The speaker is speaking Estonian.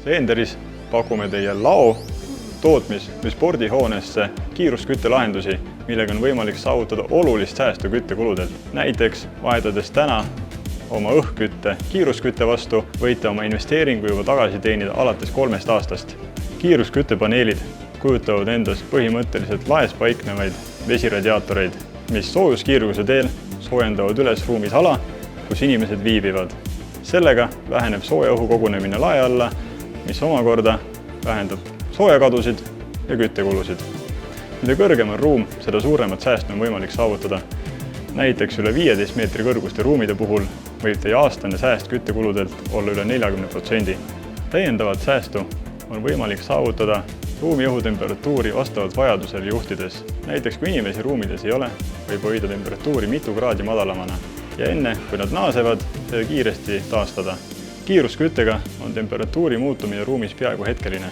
Lenderis pakume teie lao, tootmis- või spordihoonesse kiirusküttelahendusi, millega on võimalik saavutada olulist säästu küttekuludelt. Näiteks vahetades täna oma õhkkütte kiiruskütte vastu, võite oma investeeringu juba tagasi teenida alates 3 aastast. Kiirusküttepaneelid kujutavad endast põhimõtteliselt laes paiknevaid vesiradiaatoreid, mis soojuskiirguse teel soojendavad üles ruumis ala, kus inimesed viibivad. Sellega väheneb sooja õhu kogunemine lae alla, mis omakorda vähendab soojakadusid ja küttekulusid. Mida kõrgem on ruum, seda suuremat säästu on võimalik saavutada. Näiteks üle 15 meetri kõrguste ruumide puhul võib teie aastane sääst küttekuludelt olla üle 40%. Täiendavat säästu on võimalik saavutada ruumi õhutemperatuuri vastavalt vajadusele juhtides. Näiteks kui inimesi ruumides ei ole, võib hoida temperatuuri mitu kraadi madalamana ja enne, kui nad naasevad, seda kiiresti taastada. Kiirusküttega on temperatuuri muutumine ruumis peaaegu hetkeline.